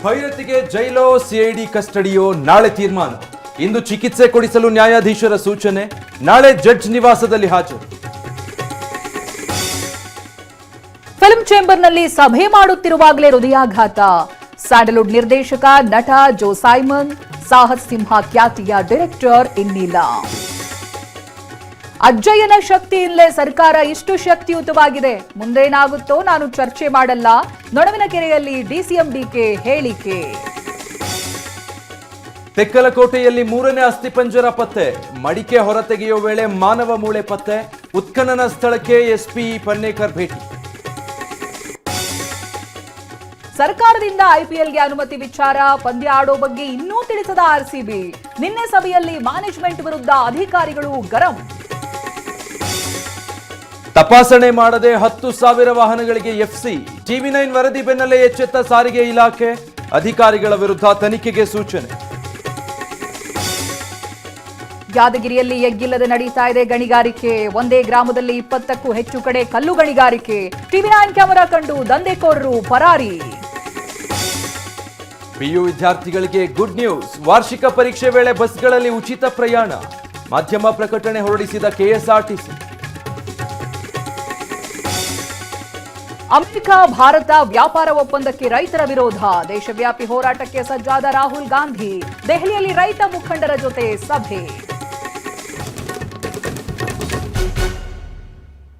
ಭೈರತಿಗೆ ಜೈಲೋ CID ಕಸ್ಟಡಿಯೋ ನಾಳೆ ತೀರ್ಮಾನ. ಇಂದು ಚಿಕಿತ್ಸೆ ಕೊಡಿಸಲು ನ್ಯಾಯಾಧೀಶರ ಸೂಚನೆ. ನಾಳೆ ಜಡ್ಜ್ ನಿವಾಸದಲ್ಲಿ ಹಾಜರು. ಫಿಲ್ಮ್ ಚೇಂಬರ್ನಲ್ಲಿ ಸಭೆ ಮಾಡುತ್ತಿರುವಾಗಲೇ ಹೃದಯಾಘಾತ. ಸ್ಯಾಂಡಲ್ವುಡ್ ನಿರ್ದೇಶಕ ನಟ ಜೋ ಸೈಮನ್, ಸಾಹಸ್ ಸಿಂಹ ಖ್ಯಾತಿಯ ಡೈರೆಕ್ಟರ್ ಇನ್ನಿಲ್ಲ. ಅಜ್ಜಯ್ಯನ ಶಕ್ತಿಯಿಂದಲೇ ಸರ್ಕಾರ ಇಷ್ಟು ಶಕ್ತಿಯುತವಾಗಿದೆ, ಮುಂದೇನಾಗುತ್ತೋ ನಾನು ಚರ್ಚೆ ಮಾಡಲ್ಲ. ನೊಣವಿನಕೆರೆಯಲ್ಲಿ ಡಿಸಿಎಂ ಡಿಕೆ ಹೇಳಿಕೆ. ತೆಕ್ಕಲಕೋಟೆಯಲ್ಲಿ 3ನೇ ಅಸ್ಥಿಪಂಜರ ಪತ್ತೆ. ಮಡಿಕೆ ಹೊರತೆಗೆಯುವ ವೇಳೆ ಮಾನವ ಮೂಳೆ ಪತ್ತೆ. ಉತ್ಖನನ ಸ್ಥಳಕ್ಕೆ ಎಸ್ಪಿ ಪನ್ನೇಕರ್ ಭೇಟಿ. ಸರ್ಕಾರದಿಂದ ಐಪಿಎಲ್ಗೆ ಅನುಮತಿ ವಿಚಾರ, ಪಂದ್ಯ ಆಡೋ ಬಗ್ಗೆ ಇನ್ನೂ ತಿಳಿಸದ ಆರ್ಸಿಬಿ. ನಿನ್ನೆ ಸಭೆಯಲ್ಲಿ ಮ್ಯಾನೇಜ್ಮೆಂಟ್ ವಿರುದ್ಧ ಅಧಿಕಾರಿಗಳು ಗರಂ. ತಪಾಸಣೆ ಮಾಡದೆ 10,000 ವಾಹನಗಳಿಗೆ ಎಫ್ಸಿ. ಟಿವಿ9 ವರದಿ ಬೆನ್ನಲ್ಲೇ ಎಚ್ಚೆತ್ತ ಸಾರಿಗೆ ಇಲಾಖೆ. ಅಧಿಕಾರಿಗಳ ವಿರುದ್ಧ ತನಿಖೆಗೆ ಸೂಚನೆ. ಯಾದಗಿರಿಯಲ್ಲಿ ಎಗ್ಗಿಲ್ಲದೆ ನಡೀತಾ ಇದೆ ಗಣಿಗಾರಿಕೆ. ಒಂದೇ ಗ್ರಾಮದಲ್ಲಿ 20ಕ್ಕೂ ಹೆಚ್ಚು ಕಡೆ ಕಲ್ಲು ಗಣಿಗಾರಿಕೆ. ಟಿವಿ9 ಕ್ಯಾಮೆರಾ ಕಂಡು ದಂಧೆಕೋರರು ಪರಾರಿ. ಪಿಯು ವಿದ್ಯಾರ್ಥಿಗಳಿಗೆ ಗುಡ್ ನ್ಯೂಸ್. ವಾರ್ಷಿಕ ಪರೀಕ್ಷೆ ವೇಳೆ ಬಸ್ಗಳಲ್ಲಿ ಉಚಿತ ಪ್ರಯಾಣ. ಮಾಧ್ಯಮ ಪ್ರಕಟಣೆ ಹೊರಡಿಸಿದ ಕೆಎಸ್ಆರ್ಟಿಸಿ. ಅಮೆರಿಕ ಭಾರತ ವ್ಯಾಪಾರ ಒಪ್ಪಂದಕ್ಕೆ ರೈತರ ವಿರೋಧ. ದೇಶವ್ಯಾಪಿ ಹೋರಾಟಕ್ಕೆ ಸಜ್ಜಾದ ರಾಹುಲ್ ಗಾಂಧಿ. ದೆಹಲಿಯಲ್ಲಿ ರೈತ ಮುಖಂಡರ ಜೊತೆ ಸಭೆ.